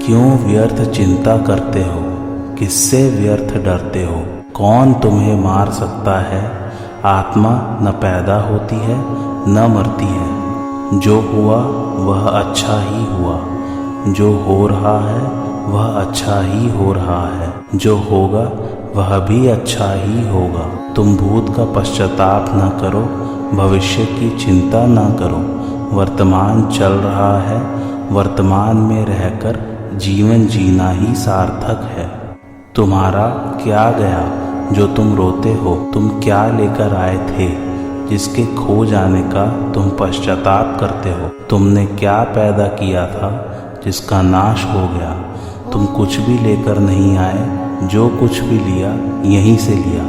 क्यों व्यर्थ चिंता करते हो, किससे व्यर्थ डरते हो। कौन तुम्हें मार सकता है। आत्मा न पैदा होती है न मरती है। जो हुआ वह अच्छा ही हुआ, जो हो रहा है वह अच्छा ही हो रहा है, जो होगा वह भी अच्छा ही होगा। तुम भूत का पश्चाताप न करो, भविष्य की चिंता न करो। वर्तमान चल रहा है, वर्तमान में रहकर जीवन जीना ही सार्थक है। तुम्हारा क्या गया जो तुम रोते हो। तुम क्या लेकर आए थे जिसके खो जाने का तुम पश्चाताप करते हो। तुमने क्या पैदा किया था जिसका नाश हो गया। तुम कुछ भी लेकर नहीं आए, जो कुछ भी लिया यहीं से लिया,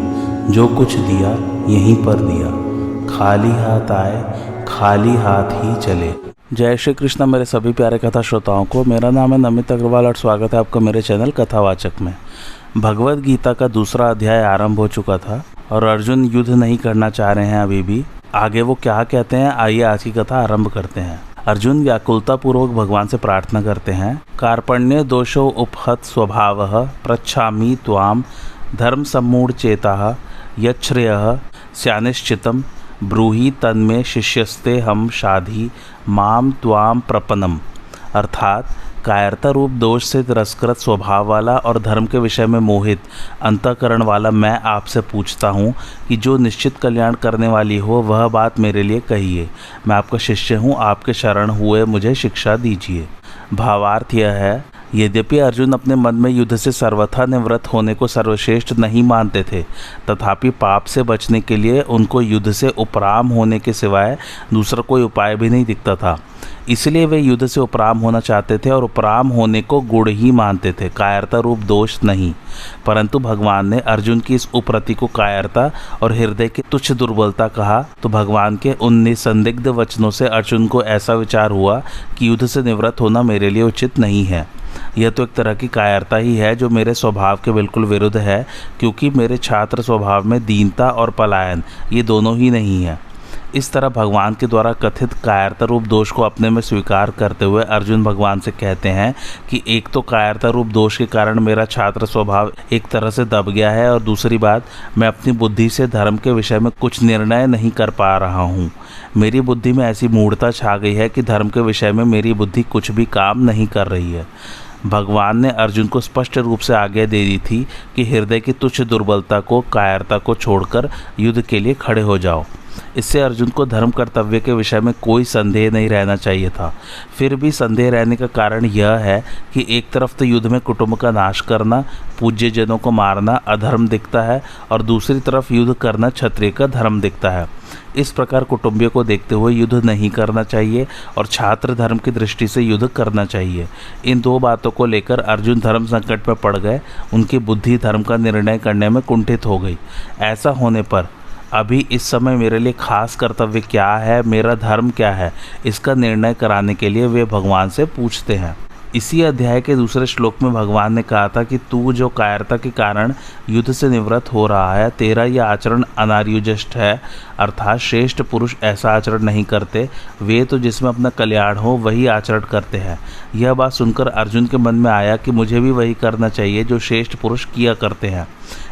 जो कुछ दिया यहीं पर दिया। खाली हाथ आए, खाली हाथ ही चले। जय श्री कृष्ण मेरे सभी प्यारे कथा श्रोताओं को। मेरा नाम है नमित अग्रवाल और स्वागत है आपका मेरे चैनल कथावाचक में। भगवद गीता का दूसरा अध्याय आरंभ हो चुका था और अर्जुन युद्ध नहीं करना चाह रहे हैं अभी भी। आगे वो क्या कहते हैं, आइए आज की कथा आरंभ करते हैं। अर्जुन व्याकुलता पूर्वक भगवान से प्रार्थना करते हैं। कार्पण्य दोषो उपहत स्वभावः पृच्छामि त्वाम धर्म सम्मूढ़ चेताः यच्छ्रेयः स्यानिश्चितम् ब्रूहि तन्मे शिष्यस्ते हम शाधि माम त्वाम प्रपन्नम। अर्थात कायरता रूप दोष से तिरस्कृत स्वभाव वाला और धर्म के विषय में मोहित अंतःकरण वाला मैं आपसे पूछता हूँ कि जो निश्चित कल्याण करने वाली हो वह बात मेरे लिए कहिए। मैं आपका शिष्य हूँ, आपके शरण हुए मुझे शिक्षा दीजिए। भावार्थ यह है, यद्यपि अर्जुन अपने मन में युद्ध से सर्वथा निवृत्त होने को सर्वश्रेष्ठ नहीं मानते थे, तथापि पाप से बचने के लिए उनको युद्ध से उपराम होने के सिवाय दूसरा कोई उपाय भी नहीं दिखता था। इसलिए वे युद्ध से उपराम होना चाहते थे और उपराम होने को गुण ही मानते थे, कायरता रूप दोष नहीं। परंतु भगवान ने अर्जुन की इस उपरति को कायरता और हृदय की तुच्छ दुर्बलता कहा तो भगवान के उन निसंदिग्ध वचनों से अर्जुन को ऐसा विचार हुआ कि युद्ध से निवृत्त होना मेरे लिए उचित नहीं है। यह तो एक तरह की कायरता ही है जो मेरे स्वभाव के बिल्कुल विरुद्ध है, क्योंकि मेरे छात्र स्वभाव में दीनता और पलायन ये दोनों ही नहीं है। इस तरह भगवान के द्वारा कथित कायरता रूप दोष को अपने में स्वीकार करते हुए अर्जुन भगवान से कहते हैं कि एक तो कायरता रूप दोष के कारण मेरा छात्र स्वभाव एक तरह से दब गया है और दूसरी बात, मैं अपनी बुद्धि से धर्म के विषय में कुछ निर्णय नहीं कर पा रहा हूँ। मेरी बुद्धि में ऐसी मूढ़ता छा गई है कि धर्म के विषय में मेरी बुद्धि कुछ भी काम नहीं कर रही है। भगवान ने अर्जुन को स्पष्ट रूप से आज्ञा दे दी थी कि हृदय की तुच्छ दुर्बलता को, कायरता को छोड़कर युद्ध के लिए खड़े हो जाओ। इससे अर्जुन को धर्म कर्तव्य के विषय में कोई संदेह नहीं रहना चाहिए था। फिर भी संदेह रहने का कारण यह है कि एक तरफ तो युद्ध में कुटुंब का नाश करना, पूज्य जनों को मारना अधर्म दिखता है और दूसरी तरफ युद्ध करना क्षत्रिय का धर्म दिखता है। इस प्रकार कुटुंबियों को देखते हुए युद्ध नहीं करना चाहिए और छात्र धर्म की दृष्टि से युद्ध करना चाहिए। इन दो बातों को लेकर अर्जुन धर्म संकट में पड़ गए। उनकी बुद्धि धर्म का निर्णय करने में कुंठित हो गई। ऐसा होने पर अभी इस समय मेरे लिए खास कर्तव्य क्या है, मेरा धर्म क्या है, इसका निर्णय कराने के लिए वे भगवान से पूछते हैं। इसी अध्याय के दूसरे श्लोक में भगवान ने कहा था कि तू जो कायरता के कारण युद्ध से निवृत्त हो रहा है, तेरा यह आचरण अनार्युजष्ट है। अर्थात श्रेष्ठ पुरुष ऐसा आचरण नहीं करते, वे तो जिसमें अपना कल्याण हो वही आचरण करते हैं। यह बात सुनकर अर्जुन के मन में आया कि मुझे भी वही करना चाहिए जो श्रेष्ठ पुरुष किया करते हैं।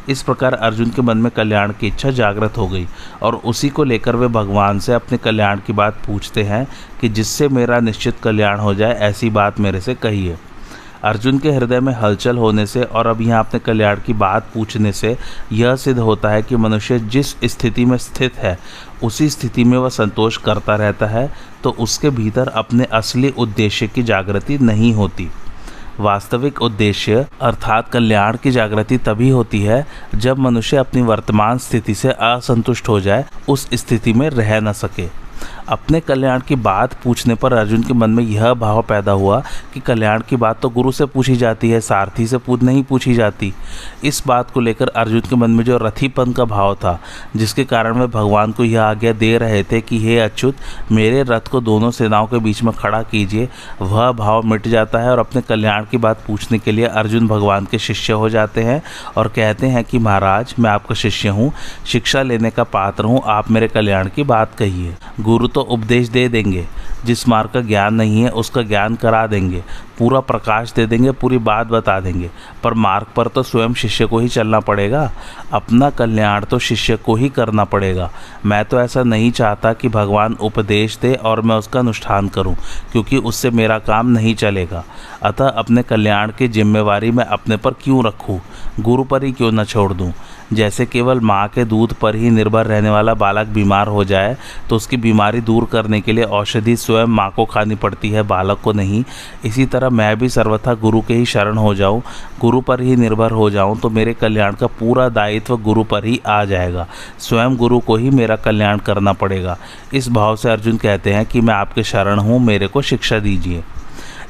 इस प्रकार अर्जुन के मन में कल्याण की इच्छा जागृत हो गई और उसी को लेकर वे भगवान से अपने कल्याण की बात पूछते हैं कि जिससे मेरा निश्चित कल्याण हो जाए, ऐसी बात मेरे से कहिए। अर्जुन के हृदय में हलचल होने से और अब यहाँ अपने कल्याण की बात पूछने से यह सिद्ध होता है कि मनुष्य जिस स्थिति में स्थित है उसी स्थिति में वह संतोष करता रहता है, तो उसके भीतर अपने असली उद्देश्य की जागृति नहीं होती। वास्तविक उद्देश्य अर्थात कल्याण की जागृति तभी होती है जब मनुष्य अपनी वर्तमान स्थिति से असंतुष्ट हो जाए, उस स्थिति में रह न सके। अपने कल्याण की बात पूछने पर अर्जुन के मन में यह भाव पैदा हुआ कि कल्याण की बात तो गुरु से पूछी जाती है, सारथी से नहीं पूछी जाती। इस बात को लेकर अर्जुन के मन में जो रथीपन का भाव था, जिसके कारण वे भगवान को यह आज्ञा दे रहे थे कि हे अच्युत, मेरे रथ को दोनों सेनाओं के बीच में खड़ा कीजिए, वह भाव मिट जाता है और अपने कल्याण की बात पूछने के लिए अर्जुन भगवान के शिष्य हो जाते हैं और कहते हैं कि महाराज, मैं आपका शिष्य हूँ, शिक्षा लेने का पात्र हूँ, आप मेरे कल्याण की बात कहिए। गुरु तो उपदेश दे देंगे, जिस मार्ग का ज्ञान नहीं है उसका ज्ञान करा देंगे, पूरा प्रकाश दे देंगे, पूरी बात बता देंगे, पर मार्ग पर तो स्वयं शिष्य को ही चलना पड़ेगा। अपना कल्याण तो शिष्य को ही करना पड़ेगा। मैं तो ऐसा नहीं चाहता कि भगवान उपदेश दे और मैं उसका अनुष्ठान करूं, क्योंकि उससे मेरा काम नहीं चलेगा। अतः अपने कल्याण की जिम्मेवारी मैं अपने पर क्यों रखूं, गुरु पर ही क्यों न छोड़ दूं। जैसे केवल माँ के दूध पर ही निर्भर रहने वाला बालक बीमार हो जाए तो उसकी बीमारी दूर करने के लिए औषधि स्वयं माँ को खानी पड़ती है, बालक को नहीं। इसी तरह मैं भी सर्वथा गुरु के ही शरण हो जाऊं, गुरु पर ही निर्भर हो जाऊं तो मेरे कल्याण का पूरा दायित्व गुरु पर ही आ जाएगा। स्वयं गुरु को ही मेरा कल्याण करना पड़ेगा। इस भाव से अर्जुन कहते हैं कि मैं आपके शरण हूँ, मेरे को शिक्षा दीजिए।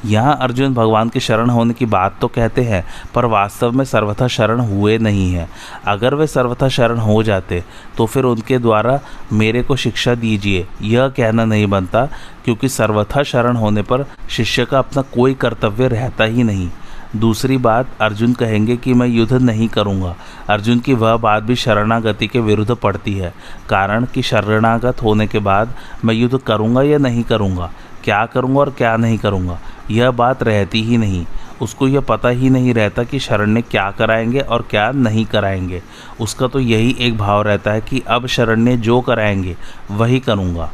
यहाँ अर्जुन भगवान की शरण होने की बात तो कहते हैं, पर वास्तव में सर्वथा शरण हुए नहीं हैं। अगर वे सर्वथा शरण हो जाते तो फिर उनके द्वारा मेरे को शिक्षा दीजिए यह कहना नहीं बनता, क्योंकि सर्वथा शरण होने पर शिष्य का अपना कोई कर्तव्य रहता ही नहीं। दूसरी बात, अर्जुन कहेंगे कि मैं युद्ध नहीं करूंगा। अर्जुन की वह बात भी शरणागति के विरुद्ध पड़ती है, कारण कि शरणागत होने के बाद मैं युद्ध करूंगा या नहीं करूंगा, क्या करूंगा और क्या नहीं करूंगा, यह बात रहती ही नहीं। उसको यह पता ही नहीं रहता कि शरण्य क्या कराएंगे और क्या नहीं कराएंगे। उसका तो यही एक भाव रहता है कि अब शरण्य जो कराएंगे वही करूंगा।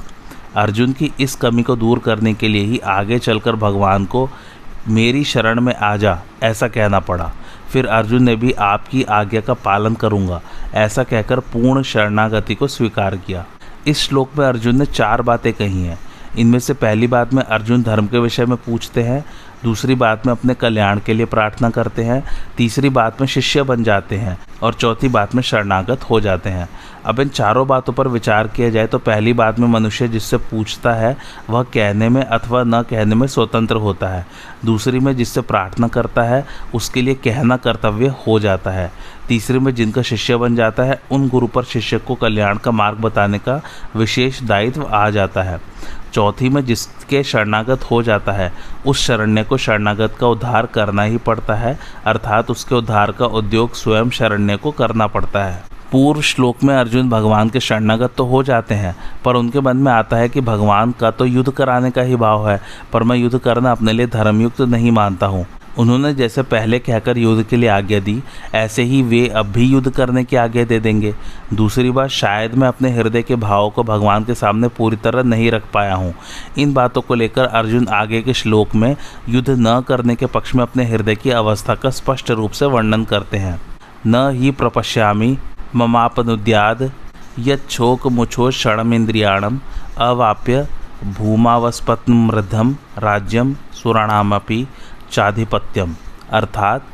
अर्जुन की इस कमी को दूर करने के लिए ही आगे चलकर भगवान को मेरी शरण में आ जा ऐसा कहना पड़ा। फिर अर्जुन ने भी आपकी आज्ञा का पालन करूंगा ऐसा कहकर पूर्ण शरणागति को स्वीकार किया। इस श्लोक में अर्जुन ने 4 बातें कही हैं। इनमें से पहली बात में अर्जुन धर्म के विषय में पूछते हैं, दूसरी बात में अपने कल्याण के लिए प्रार्थना करते हैं, तीसरी बात में शिष्य बन जाते हैं और चौथी बात में शरणागत हो जाते हैं। अब इन चारों बातों पर विचार किया जाए तो पहली बात में मनुष्य जिससे पूछता है वह कहने में अथवा न कहने में स्वतंत्र होता है। दूसरी में जिससे प्रार्थना करता है उसके लिए कहना कर्तव्य हो जाता है। तीसरी में जिनका शिष्य बन जाता है उन गुरु पर शिष्य को कल्याण का मार्ग बताने का विशेष दायित्व आ जाता है। चौथी में जिसके शरणागत हो जाता है उस शरण्य को शरणागत का उद्धार करना ही पड़ता है, अर्थात उसके उद्धार का उद्योग स्वयं शरण्य को करना पड़ता है। पूर्व श्लोक में अर्जुन भगवान के शरणागत तो हो जाते हैं, पर उनके मन में आता है कि भगवान का तो युद्ध कराने का ही भाव है, पर मैं युद्ध करना अपने लिए धर्मयुक्त नहीं मानता हूँ। उन्होंने जैसे पहले कहकर युद्ध के लिए आज्ञा दी, ऐसे ही वे अब भी युद्ध करने की आज्ञा दे देंगे। दूसरी बात, शायद मैं अपने हृदय के भावों को भगवान के सामने पूरी तरह नहीं रख पाया हूँ। इन बातों को लेकर अर्जुन आगे के श्लोक में युद्ध न करने के पक्ष में अपने हृदय की अवस्था का स्पष्ट रूप से वर्णन करते हैं। न ही प्रपश्यामि ममापनुद्याद यच्छोक मुछो क्षणमिंद्रियाणम अवाप्य भूमावस्पत्नमृद्धम राज्यम सुराणामपि चाधिपत्यम। अर्थात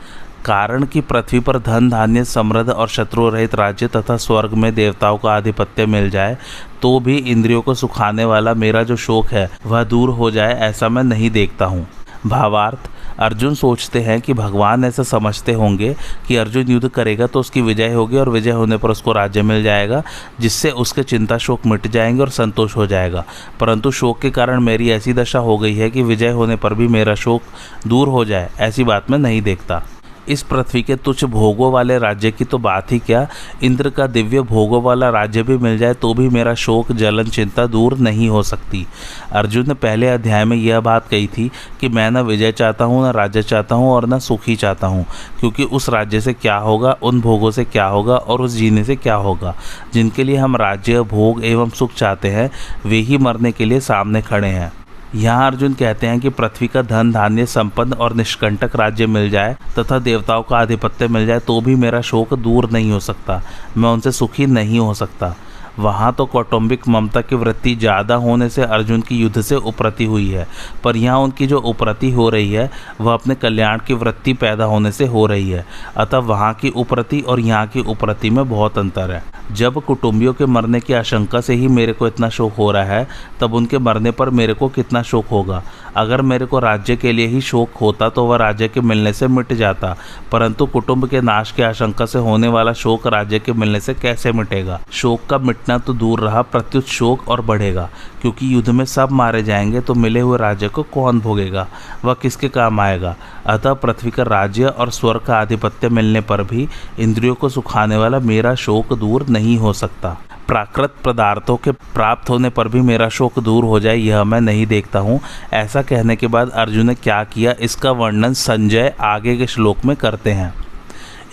कारण कि पृथ्वी पर धन धान्य समृद्ध और शत्रु रहित राज्य तथा स्वर्ग में देवताओं का आधिपत्य मिल जाए तो भी इंद्रियों को सुखाने वाला मेरा जो शोक है वह दूर हो जाए, ऐसा मैं नहीं देखता हूँ। भावार्थ, अर्जुन सोचते हैं कि भगवान ऐसा समझते होंगे कि अर्जुन युद्ध करेगा तो उसकी विजय होगी और विजय होने पर उसको राज्य मिल जाएगा, जिससे उसके चिंता शोक मिट जाएंगे और संतोष हो जाएगा। परंतु शोक के कारण मेरी ऐसी दशा हो गई है कि विजय होने पर भी मेरा शोक दूर हो जाए, ऐसी बात मैं नहीं देखता। इस पृथ्वी के तुच्छ भोगों वाले राज्य की तो बात ही क्या, इंद्र का दिव्य भोगों वाला राज्य भी मिल जाए तो भी मेरा शोक जलन चिंता दूर नहीं हो सकती। अर्जुन ने पहले अध्याय में यह बात कही थी कि मैं न विजय चाहता हूँ, न राज्य चाहता हूँ और न सुख ही चाहता हूँ, क्योंकि उस राज्य से क्या होगा, उन भोगों से क्या होगा और उस जीने से क्या होगा। जिनके लिए हम राज्य भोग एवं सुख चाहते हैं वे ही मरने के लिए सामने खड़े हैं। यहाँ अर्जुन कहते हैं कि पृथ्वी का धन धान्य संपन्न और निष्कंटक राज्य मिल जाए तथा देवताओं का आधिपत्य मिल जाए तो भी मेरा शोक दूर नहीं हो सकता, मैं उनसे सुखी नहीं हो सकता। वहाँ तो कौटुंबिक ममता की वृत्ति ज़्यादा होने से अर्जुन की युद्ध से उपरति हुई है, पर यहाँ उनकी जो उपरति हो रही है वह अपने कल्याण की वृत्ति पैदा होने से हो रही है। अतः वहाँ की उपरति और यहाँ की उपरति में बहुत अंतर है। जब कुटुंबियों के मरने की आशंका से ही मेरे को इतना शोक हो रहा है, तब उनके मरने पर मेरे को कितना शोक होगा। अगर मेरे को राज्य के लिए ही शोक होता तो वह राज्य के मिलने से मिट जाता, परंतु कुटुंब के नाश की आशंका से होने वाला शोक राज्य के मिलने से कैसे मिटेगा। शोक का मिटना तो दूर रहा, प्रत्युत शोक और बढ़ेगा, क्योंकि युद्ध में सब मारे जाएंगे तो मिले हुए राज्य को कौन भोगेगा, वह किसके काम आएगा। अतः पृथ्वी का राज्य और स्वर्ग का आधिपत्य मिलने पर भी इंद्रियों को सुखाने वाला मेरा शोक दूर नहीं हो सकता। प्राकृत पदार्थों के प्राप्त होने पर भी मेरा शोक दूर हो जाए यह मैं नहीं देखता हूँ। ऐसा कहने के बाद अर्जुन ने क्या किया इसका वर्णन संजय आगे के श्लोक में करते हैं।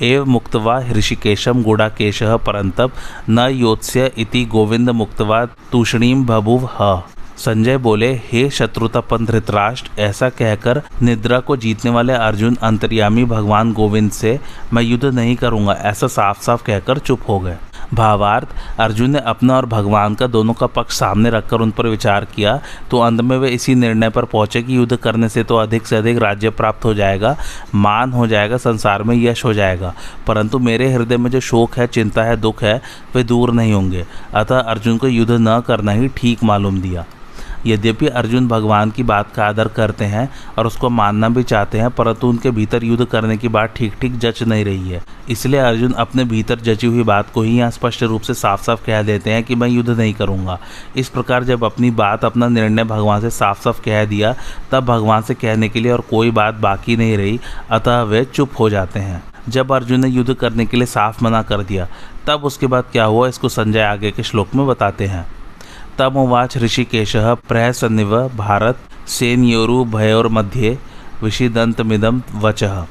एव मुक्त्वा ऋषिकेशम गुडाकेशः परंतप न योत्स्य इति गोविंद मुक्त्वा तूषणीम बभूव ह। संजय बोले, हे शत्रुतापन धृतराष्ट्र, ऐसा कहकर निद्रा को जीतने वाले अर्जुन अंतर्यामी भगवान गोविंद से मैं युद्ध नहीं करूंगा ऐसा साफ साफ कहकर चुप हो गए। भावार्थ, अर्जुन ने अपना और भगवान का दोनों का पक्ष सामने रखकर उन पर विचार किया तो अंत में वे इसी निर्णय पर पहुंचे कि युद्ध करने से तो अधिक से अधिक राज्य प्राप्त हो जाएगा, मान हो जाएगा, संसार में यश हो जाएगा, परंतु मेरे हृदय में जो शोक है, चिंता है, दुख है, वे दूर नहीं होंगे। अतः अर्जुन को युद्ध न करना ही ठीक मालूम दिया। यद्यपि अर्जुन भगवान की बात का आदर करते हैं और उसको मानना भी चाहते हैं, परंतु उनके भीतर युद्ध करने की बात ठीक ठीक जच नहीं रही है। इसलिए अर्जुन अपने भीतर जची हुई बात को ही यहाँ स्पष्ट रूप से साफ साफ कह देते हैं कि मैं युद्ध नहीं करूँगा। इस प्रकार जब अपनी बात, अपना निर्णय भगवान से साफ साफ कह दिया, तब भगवान से कहने के लिए और कोई बात बाकी नहीं रही, अतः वे चुप हो जाते हैं। जब अर्जुन ने युद्ध करने के लिए साफ मना कर दिया, तब उसके बाद क्या हुआ इसको संजय आगे के श्लोक में बताते हैं। तमुवाच ऋषिकेशः प्रहसन्निव भारत सेनयोरुभयोर्मध्ये विषिदन्तमिदं वचः।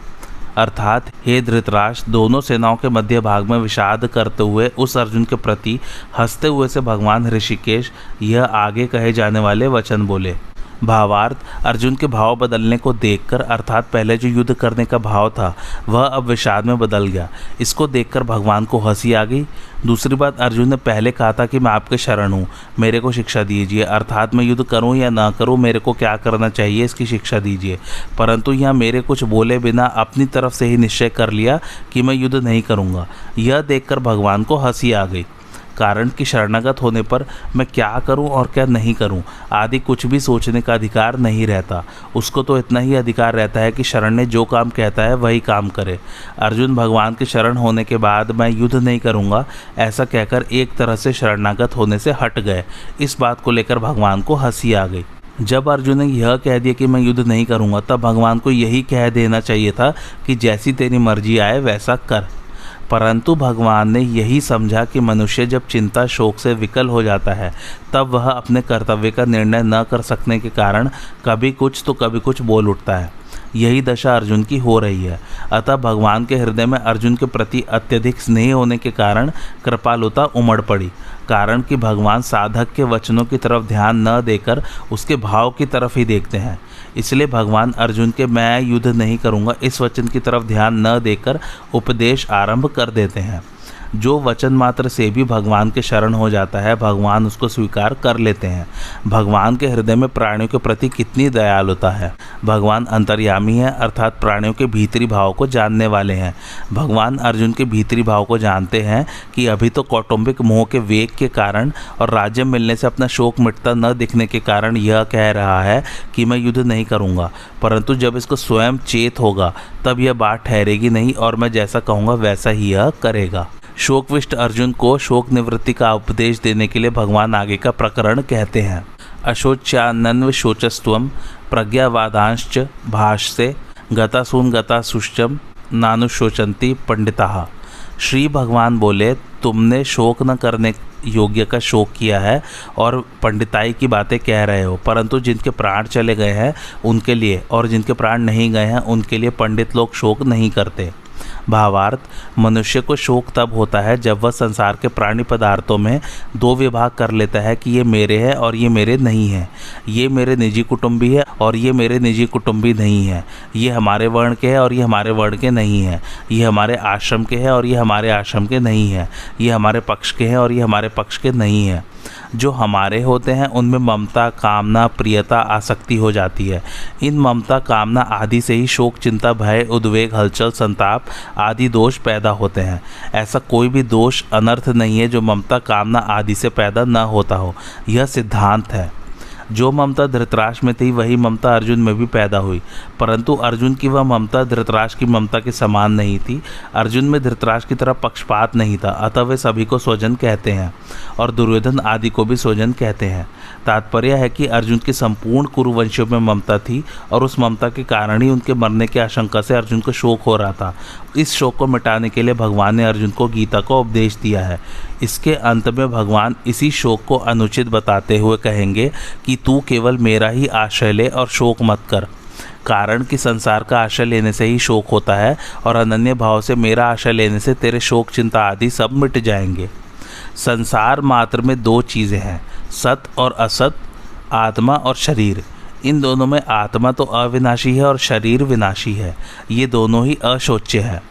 अर्थात हे धृतराष्ट्र, दोनों सेनाओं के मध्य भाग में विषाद करते हुए उस अर्जुन के प्रति हंसते हुए से भगवान ऋषिकेश यह आगे कहे जाने वाले वचन बोले। भावार्थ, अर्जुन के भाव बदलने को देखकर, अर्थात पहले जो युद्ध करने का भाव था वह अब विषाद में बदल गया। इसको देखकर भगवान को हंसी आ गई। दूसरी बात, अर्जुन ने पहले कहा था कि मैं आपके शरण हूँ, मेरे को शिक्षा दीजिए, अर्थात मैं युद्ध करूँ या ना करूँ, मेरे को क्या करना चाहिए इसकी शिक्षा दीजिए। परंतु यहाँ मेरे कुछ बोले बिना अपनी तरफ से ही निश्चय कर लिया कि मैं युद्ध नहीं करूँगा। यह देखकर भगवान को हंसी आ गई। कारण कि शरणागत होने पर मैं क्या करूं और क्या नहीं करूं आदि कुछ भी सोचने का अधिकार नहीं रहता। उसको तो इतना ही अधिकार रहता है कि शरण ने जो काम कहता है वही काम करे। अर्जुन भगवान के शरण होने के बाद मैं युद्ध नहीं करूंगा ऐसा कहकर एक तरह से शरणागत होने से हट गए। इस बात को लेकर भगवान को हंसी आ गई। जब अर्जुन ने यह कह दिया कि मैं युद्ध नहीं करूंगा, तब भगवान को यही कह देना चाहिए था कि जैसी तेरी मर्जी आए वैसा कर। परंतु भगवान ने यही समझा कि मनुष्य जब चिंता शोक से विकल हो जाता है, तब वह अपने कर्तव्य का निर्णय न कर सकने के कारण कभी कुछ तो कभी कुछ बोल उठता है। यही दशा अर्जुन की हो रही है। अतः भगवान के हृदय में अर्जुन के प्रति अत्यधिक स्नेह होने के कारण कृपालुता उमड़ पड़ी। कारण कि भगवान साधक के वचनों की तरफ ध्यान न देकर उसके भाव की तरफ ही देखते हैं। इसलिए भगवान अर्जुन के मैं युद्ध नहीं करूँगा इस वचन की तरफ ध्यान न देकर उपदेश आरंभ कर देते हैं। जो वचन मात्र से भी भगवान के शरण हो जाता है, भगवान उसको स्वीकार कर लेते हैं। भगवान के हृदय में प्राणियों के प्रति कितनी दयालुता है। भगवान अंतर्यामी है, अर्थात प्राणियों के भीतरी भाव को जानने वाले हैं। भगवान अर्जुन के भीतरी भाव को जानते हैं कि अभी तो कौटुंबिक मोह के वेग के कारण और राज्य मिलने से अपना शोक मिटता न दिखने के कारण यह कह रहा है कि मैं युद्ध नहीं करूँगा, परंतु जब इसको स्वयं चेत होगा तब यह बात ठहरेगी नहीं और मैं जैसा कहूँगा वैसा ही यह करेगा। शोकविष्ट अर्जुन को शोक निवृत्ति का उपदेश देने के लिए भगवान आगे का प्रकरण कहते हैं। अशोच्यानन्व शोचस्त्वम प्रज्ञावादांश्च भाष्ये गतासून गतासुश्चम नानुशोचंती पंडिताः। श्री भगवान बोले, तुमने शोक न करने योग्य का शोक किया है और पंडिताई की बातें कह रहे हो, परंतु जिनके प्राण चले गए हैं उनके लिए और जिनके प्राण नहीं गए हैं उनके लिए पंडित लोग शोक नहीं करते। भावार्थ, मनुष्य को शोक तब होता है जब वह संसार के प्राणी पदार्थों में दो विभाग कर लेता है कि ये मेरे हैं और ये मेरे नहीं हैं, ये मेरे निजी कुटुंबी है और ये मेरे निजी कुटुंबी नहीं है, ये हमारे वर्ण के हैं और ये हमारे वर्ण के नहीं हैं, ये हमारे आश्रम के हैं और ये हमारे आश्रम के नहीं हैं, ये हमारे पक्ष के हैं और ये हमारे पक्ष के नहीं हैं। जो हमारे होते हैं उनमें ममता, कामना, प्रियता, आसक्ति हो जाती है। इन ममता, कामना आदि से ही शोक, चिंता, भय, उद्वेग, हलचल, संताप आदि दोष पैदा होते हैं। ऐसा कोई भी दोष, अनर्थ नहीं है जो ममता, कामना आदि से पैदा न होता हो। यह सिद्धांत है। जो ममता धृतराष्ट्र में थी वही ममता अर्जुन में भी पैदा हुई, परंतु अर्जुन की वह ममता धृतराष्ट्र की ममता के समान नहीं थी। अर्जुन में धृतराष्ट्र की तरह पक्षपात नहीं था, अतः वे सभी को स्वजन कहते हैं और दुर्योधन आदि को भी स्वजन कहते हैं। तात्पर्य है कि अर्जुन की संपूर्ण कुरुवंशियों में ममता थी और उस ममता के कारण ही उनके मरने की आशंका से अर्जुन को शोक हो रहा था। इस शोक को मिटाने के लिए भगवान ने अर्जुन को गीता का उपदेश दिया है। इसके अंत में भगवान इसी शोक को अनुचित बताते हुए कहेंगे कि तू केवल मेरा ही आश्रय ले और शोक मत कर, कारण कि संसार का आश्रय लेने से ही शोक होता है और अनन्य भाव से मेरा आश्रय लेने से तेरे शोक चिंता आदि सब मिट जाएंगे। संसार मात्र में दो चीज़ें हैं, सत और असत, आत्मा और शरीर। इन दोनों में आत्मा तो अविनाशी है और शरीर विनाशी है। ये दोनों ही अशोच्य है।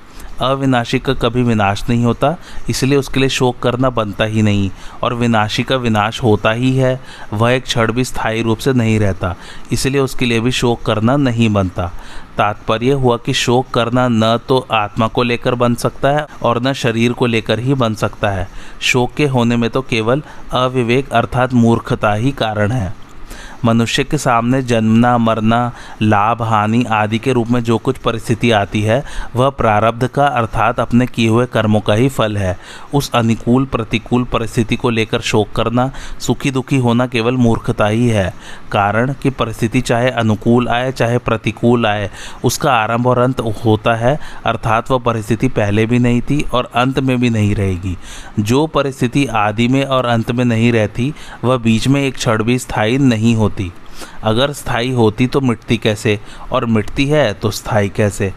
अविनाशी का कभी विनाश नहीं होता, इसलिए उसके लिए शोक करना बनता ही नहीं, और विनाशी का विनाश होता ही है। वह एक क्षण भी स्थायी रूप से नहीं रहता, इसलिए उसके लिए भी शोक करना नहीं बनता। तात्पर्य हुआ कि शोक करना न तो आत्मा को लेकर बन सकता है और न शरीर को लेकर ही बन सकता है। शोक के होने में तो केवल अविवेक अर्थात मूर्खता ही कारण है। मनुष्य के सामने जन्मना, मरना, लाभ हानि आदि के रूप में जो कुछ परिस्थिति आती है वह प्रारब्ध का अर्थात अपने किए हुए कर्मों का ही फल है। उस अनुकूल प्रतिकूल परिस्थिति को लेकर शोक करना, सुखी दुखी होना केवल मूर्खता ही है। कारण कि परिस्थिति चाहे अनुकूल आए चाहे प्रतिकूल आए, उसका आरंभ और अंत होता है, अर्थात वह परिस्थिति पहले भी नहीं थी और अंत में भी नहीं रहेगी। जो परिस्थिति आदि में और अंत में नहीं रहती वह बीच में एक क्षण भी स्थायी नहीं होती। अगर स्थायी होती तो मिटती कैसे, और मिटती है तो स्थायी कैसे।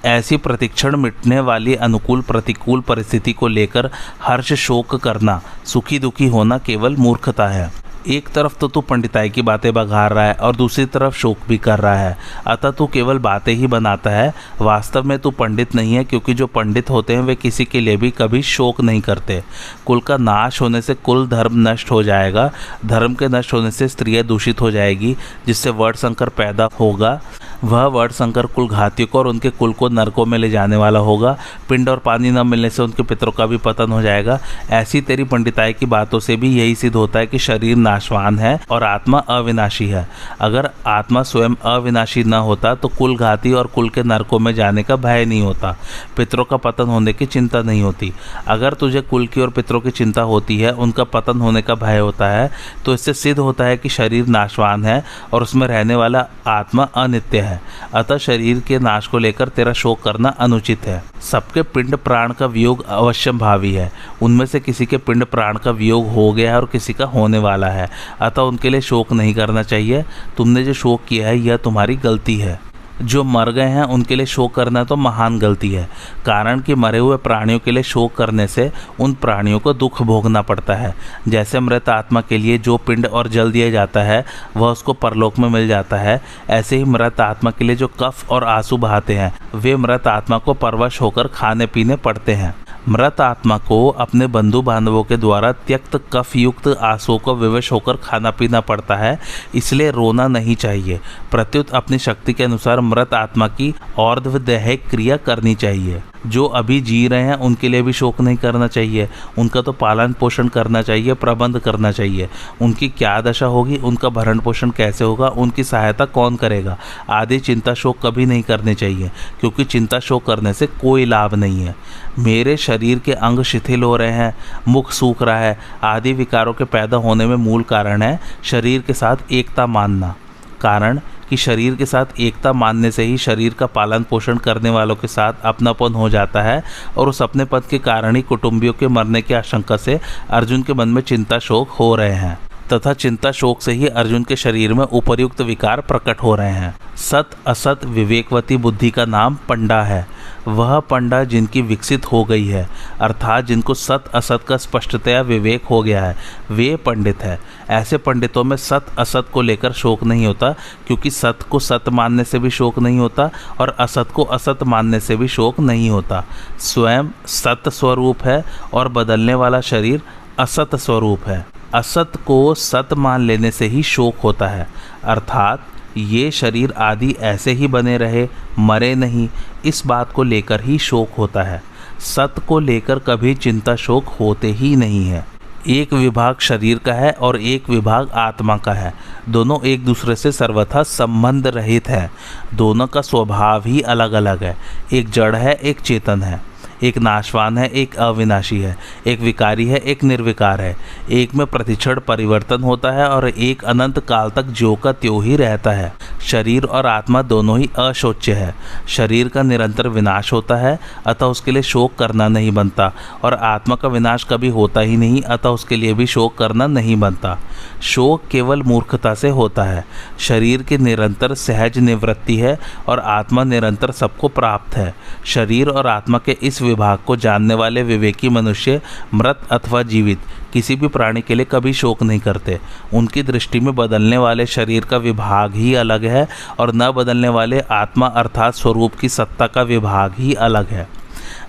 ऐसी प्रतिक्षण मिटने वाली अनुकूल प्रतिकूल परिस्थिति को लेकर हर्ष शोक करना, सुखी दुखी होना केवल मूर्खता है। एक तरफ तो तू पंडिताई की बातें बघार रहा है और दूसरी तरफ शोक भी कर रहा है, अतः तू केवल बातें ही बनाता है। वास्तव में तू पंडित नहीं है, क्योंकि जो पंडित होते हैं वे किसी के लिए भी कभी शोक नहीं करते। कुल का नाश होने से कुल धर्म नष्ट हो जाएगा, धर्म के नष्ट होने से स्त्रियाँ दूषित हो जाएगी, जिससे वर्ण संकर पैदा होगा। वह वर्ण संकर कुल घातियों को और उनके कुल को नरकों में ले जाने वाला होगा। पिंड और पानी न मिलने से उनके पितरों का भी पतन हो जाएगा। ऐसी तेरी पंडिताई की बातों से भी यही सिद्ध होता है कि शरीर नाशवान है और आत्मा अविनाशी है। अगर आत्मा स्वयं अविनाशी न होता तो कुल घाती और कुल के नरकों में जाने का भय नहीं होता, पितरों का पतन होने की चिंता नहीं होती। अगर तुझे कुल की और पितरों की चिंता होती है, उनका पतन होने का भय होता है, तो इससे सिद्ध होता है कि शरीर नाशवान है और उसमें रहने वाला आत्मा अनित्य है। अतः शरीर के नाश को लेकर तेरा शोक करना अनुचित है। सबके पिंड प्राण का वियोग अवश्यंभावी है। उनमें से किसी के पिंड प्राण का वियोग हो गया है और किसी का होने वाला है, अतः उनके लिए शोक नहीं करना चाहिए। तुमने जो शोक किया है यह तुम्हारी गलती है। जो मर गए हैं उनके लिए शोक करना तो महान गलती है, कारण कि मरे हुए प्राणियों के लिए शोक करने से उन प्राणियों को दुख भोगना पड़ता है। जैसे मृत आत्मा के लिए जो पिंड और जल दिया जाता है वह उसको परलोक में मिल जाता है, ऐसे ही मृत आत्मा के लिए जो कफ और आंसू बहाते हैं वे मृत आत्मा को परवश होकर खाने पीने पड़ते हैं। मृत आत्मा को अपने बंधु बांधवों के द्वारा त्यक्त कफ युक्त आंसुओं को विवश होकर खाना पीना पड़ता है, इसलिए रोना नहीं चाहिए। प्रत्युत अपनी शक्ति के अनुसार मृत आत्मा की और्ध्वदैहिक क्रिया करनी चाहिए। जो अभी जी रहे हैं उनके लिए भी शोक नहीं करना चाहिए, उनका तो पालन पोषण करना चाहिए, प्रबंध करना चाहिए। उनकी क्या दशा होगी, उनका भरण पोषण कैसे होगा, उनकी सहायता कौन करेगा आदि चिंता शोक कभी नहीं करने चाहिए, क्योंकि चिंता शोक करने से कोई लाभ नहीं है। मेरे शरीर के अंग शिथिल हो रहे हैं, मुख सूख रहा है आदि विकारों के पैदा होने में मूल कारण है शरीर के साथ एकता मानना। कारण कि शरीर के साथ एकता मानने से ही शरीर का पालन पोषण करने वालों के साथ अपनापन हो जाता है, और उस अपने पद के कारण ही कुटुंबियों के मरने की आशंका से अर्जुन के मन में चिंता शोक हो रहे हैं, तथा चिंता शोक से ही अर्जुन के शरीर में उपर्युक्त विकार प्रकट हो रहे हैं। सत असत विवेकवती बुद्धि का नाम पंडा है। वह पंडा जिनकी विकसित हो गई है, अर्थात जिनको सत असत का स्पष्टतया विवेक हो गया है, वे पंडित है। ऐसे पंडितों में सत असत को लेकर शोक नहीं होता, क्योंकि सत को सत मानने से भी शोक नहीं होता और असत को असत मानने से भी शोक नहीं होता। स्वयं सत स्वरूप है और बदलने वाला शरीर असत स्वरूप है। असत को सत मान लेने से ही शोक होता है, अर्थात ये शरीर आदि ऐसे ही बने रहे, मरे नहीं, इस बात को लेकर ही शोक होता है। सत को लेकर कभी चिंता शोक होते ही नहीं है। एक विभाग शरीर का है और एक विभाग आत्मा का है। दोनों एक दूसरे से सर्वथा संबंध रहित हैं। दोनों का स्वभाव ही अलग अलग है। एक जड़ है, एक चेतन है। एक नाशवान है, एक अविनाशी है। एक विकारी है, एक निर्विकार है। एक में प्रतिक्षण परिवर्तन होता है और एक अनंत काल तक ज्यों का त्यों ही रहता है। शरीर और आत्मा दोनों ही अशोच्य है। शरीर का निरंतर विनाश होता है, अतः उसके लिए शोक करना नहीं बनता, और आत्मा का विनाश कभी होता ही नहीं, अतः उसके लिए भी शोक करना नहीं बनता। शोक केवल मूर्खता से होता है। शरीर की निरंतर सहज निवृत्ति है और आत्मा निरंतर सबको प्राप्त है। शरीर और आत्मा के इस विभाग को जानने वाले विवेकी मनुष्य मृत अथवा जीवित किसी भी प्राणी के लिए कभी शोक नहीं करते। उनकी दृष्टि में बदलने वाले शरीर का विभाग ही अलग है और न बदलने वाले आत्मा अर्थात स्वरूप की सत्ता का विभाग ही अलग है।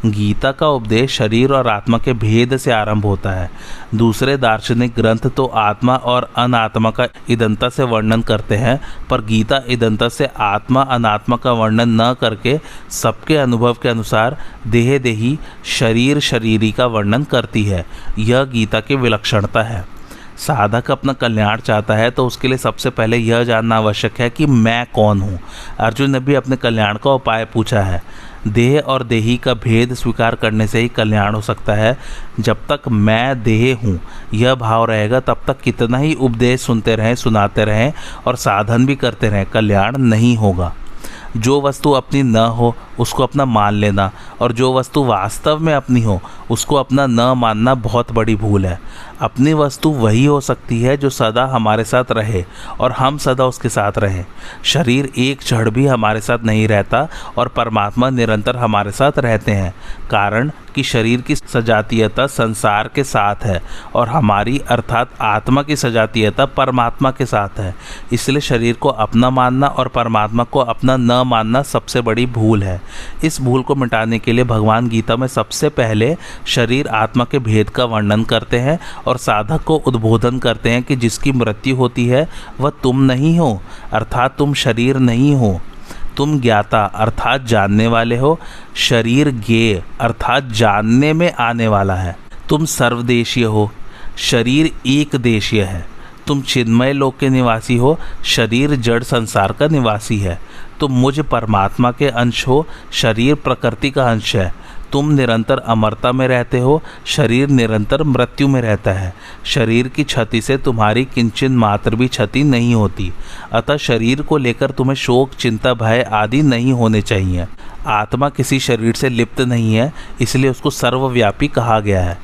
गीता का उपदेश शरीर और आत्मा के भेद से आरंभ होता है। दूसरे दार्शनिक ग्रंथ तो आत्मा और अनात्मा का इदंता से वर्णन करते हैं, पर गीता इदंता से आत्मा अनात्मा का वर्णन न करके सबके अनुभव के अनुसार देह देही शरीर शरीरी का वर्णन करती है। यह गीता की विलक्षणता है। साधक अपना कल्याण चाहता है तो उसके लिए सबसे पहले यह जानना आवश्यक है कि मैं कौन हूँ। अर्जुन ने भी अपने कल्याण का उपाय पूछा है। देह और देही का भेद स्वीकार करने से ही कल्याण हो सकता है। जब तक मैं देह हूँ यह भाव रहेगा तब तक कितना ही उपदेश सुनते रहें, सुनाते रहें और साधन भी करते रहें, कल्याण नहीं होगा। जो वस्तु अपनी न हो उसको अपना मान लेना और जो वस्तु वास्तव में अपनी हो उसको अपना न मानना बहुत बड़ी भूल है। अपनी वस्तु वही हो सकती है जो सदा हमारे साथ रहे और हम सदा उसके साथ रहें। शरीर एक क्षण भी हमारे साथ नहीं रहता और परमात्मा निरंतर हमारे साथ रहते हैं, कारण कि शरीर की सजातीयता संसार के साथ है और हमारी अर्थात आत्मा की सजातीयता परमात्मा के साथ है। इसलिए शरीर को अपना मानना और परमात्मा को अपना न मानना सबसे बड़ी भूल है। इस भूल को मिटाने के लिए भगवान गीता में सबसे पहले शरीर आत्मा के भेद का वर्णन करते हैं और साधक को उद्बोधन करते हैं कि जिसकी मृत्यु होती है वह तुम नहीं हो, अर्थात तुम शरीर नहीं हो। तुम ज्ञाता अर्थात जानने वाले हो, शरीर ज्ञेय अर्थात जानने में आने वाला है। तुम सर्वदेशीय हो, शरीर एक देशीय है। तुम चिन्मय लोक के निवासी हो, शरीर जड़ संसार का निवासी है। तुम मुझ परमात्मा के अंश हो, शरीर प्रकृति का अंश है। तुम निरंतर अमरता में रहते हो, शरीर निरंतर मृत्यु में रहता है। शरीर की क्षति से तुम्हारी किंचन मात्र भी क्षति नहीं होती, अतः शरीर को लेकर तुम्हें शोक, चिंता, भय आदि नहीं होने चाहिए। आत्मा किसी शरीर से लिप्त नहीं है, इसलिए उसको सर्वव्यापी कहा गया है।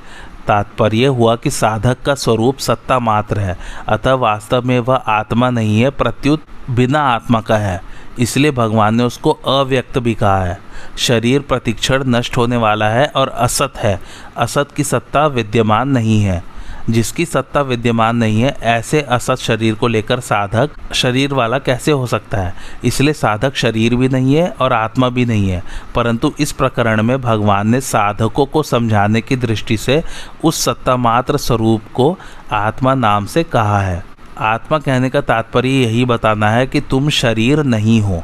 तात्पर्य हुआ कि साधक का स्वरूप सत्ता मात्र है, अतः वास्तव में वह आत्मा नहीं है, प्रत्युत बिना आत्मा का है। इसलिए भगवान ने उसको अव्यक्त भी कहा है। शरीर प्रतिक्षण नष्ट होने वाला है और असत है। असत की सत्ता विद्यमान नहीं है। जिसकी सत्ता विद्यमान नहीं है ऐसे असत शरीर को लेकर साधक शरीर वाला कैसे हो सकता है। इसलिए साधक शरीर भी नहीं है और आत्मा भी नहीं है, परंतु इस प्रकरण में भगवान ने साधकों को समझाने की दृष्टि से उस सत्ता मात्र स्वरूप को आत्मा नाम से कहा है। आत्मा कहने का तात्पर्य यही बताना है कि तुम शरीर नहीं हो।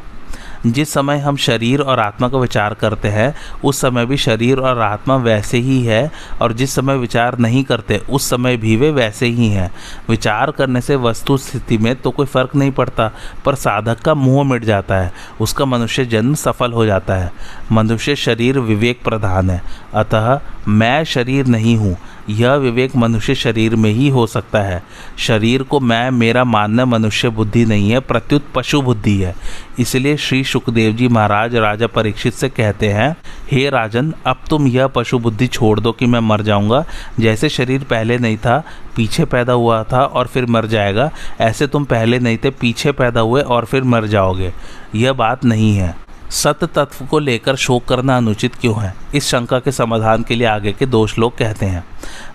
जिस समय हम शरीर और आत्मा का विचार करते हैं उस समय भी शरीर और आत्मा वैसे ही है, और जिस समय विचार नहीं करते उस समय भी वे वैसे ही हैं। विचार करने से वस्तु स्थिति में तो कोई फर्क नहीं पड़ता, पर साधक का मोह मिट जाता है, उसका मनुष्य जन्म सफल हो जाता है। मनुष्य शरीर विवेक प्रधान है, अतः मैं शरीर नहीं हूँ यह विवेक मनुष्य शरीर में ही हो सकता है। शरीर को मैं मेरा मानना मनुष्य बुद्धि नहीं है, प्रत्युत पशु बुद्धि है। इसलिए श्री सुखदेव जी महाराज राजा परीक्षित से कहते हैं, हे राजन, अब तुम यह पशु बुद्धि छोड़ दो कि मैं मर जाऊंगा। जैसे शरीर पहले नहीं था, पीछे पैदा हुआ था और फिर मर जाएगा, ऐसे तुम पहले नहीं थे, पीछे पैदा हुए और फिर मर जाओगे। यह बात नहीं है। सत्य तत्व को लेकर शोक करना अनुचित क्यों है? इस शंका के समाधान के लिए आगे के 2 श्लोक कहते हैं।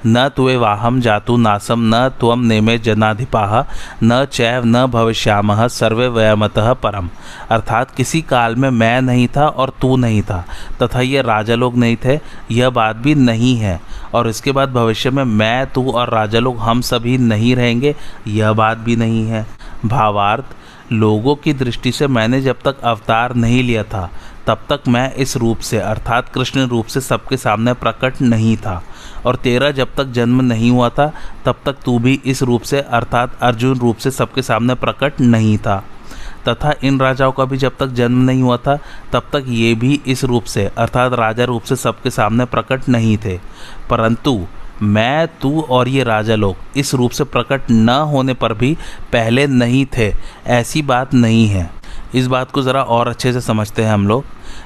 न त्वे वाहम जातु नासम न त्वम नेमे जनाधिपाः न चैव न भविष्यामः सर्वे वयमतः परम। अर्थात किसी काल में मैं नहीं था और तू नहीं था, तथा ये राजा लोग नहीं थे, यह बात भी नहीं है, और इसके बाद भविष्य में मैं, तू और राजा लोग हम सभी नहीं रहेंगे, यह बात भी नहीं है। भावार्थ, लोगों की दृष्टि से मैंने जब तक अवतार नहीं लिया था तब तक मैं इस रूप से अर्थात कृष्ण रूप से सबके सामने प्रकट नहीं था, और तेरा जब तक जन्म नहीं हुआ था तब तक तू भी इस रूप से अर्थात अर्जुन रूप से सबके सामने प्रकट नहीं था, तथा इन राजाओं का भी जब तक जन्म नहीं हुआ था तब तक ये भी इस रूप से अर्थात राजा रूप से सबके सामने प्रकट नहीं थे। परंतु मैं, तू और ये राजा लोग इस रूप से प्रकट न होने पर भी पहले नहीं थे, ऐसी बात नहीं है। इस बात को ज़रा और अच्छे से समझते हैं हम लोग।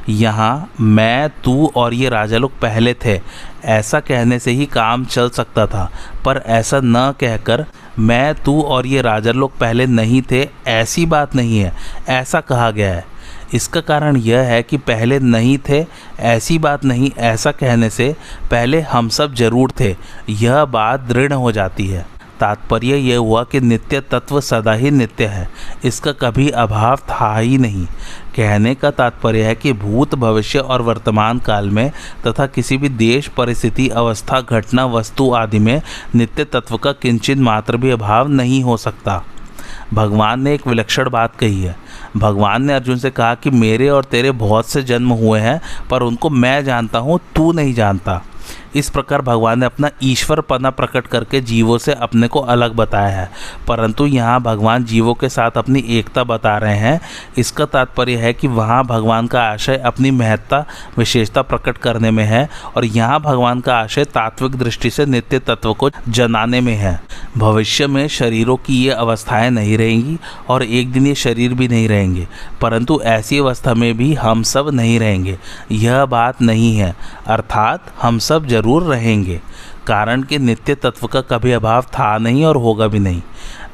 यहाँ मैं, तू और ये राजा लोग पहले थे, ऐसा कहने से ही काम चल सकता था, पर ऐसा न कहकर मैं, तू और ये राजा लोग पहले नहीं थे, ऐसी बात नहीं है, ऐसा कहा गया है। इसका कारण यह है कि पहले नहीं थे, ऐसी बात नहीं, ऐसा कहने से पहले हम सब जरूर थे, यह बात दृढ़ हो जाती है। तात्पर्य यह हुआ कि नित्य तत्व सदा ही नित्य है, इसका कभी अभाव था ही नहीं। कहने का तात्पर्य है कि भूत, भविष्य और वर्तमान काल में तथा किसी भी देश, परिस्थिति, अवस्था, घटना, वस्तु आदि में नित्य तत्व का किंचित मात्र भी अभाव नहीं हो सकता। भगवान ने एक विलक्षण बात कही है। भगवान ने अर्जुन से कहा कि मेरे और तेरे बहुत से जन्म हुए हैं, पर उनको मैं जानता हूँ, तू नहीं जानता। इस प्रकार भगवान ने अपना ईश्वरपना प्रकट करके जीवों से अपने को अलग बताया है, परंतु यहाँ भगवान जीवों के साथ अपनी एकता बता रहे हैं। इसका तात्पर्य है कि वहाँ भगवान का आशय अपनी महत्ता, विशेषता प्रकट करने में है, और यहाँ भगवान का आशय तात्विक दृष्टि से नित्य तत्व को जनाने में है। भविष्य में शरीरों की ये अवस्थाएं नहीं रहेंगी और एक दिन ये शरीर भी नहीं रहेंगे, परंतु ऐसी अवस्था में भी हम सब नहीं रहेंगे, यह बात नहीं है। अर्थात हम सब जरूर रहेंगे, कारण कि नित्य तत्व का कभी अभाव था नहीं और होगा भी नहीं।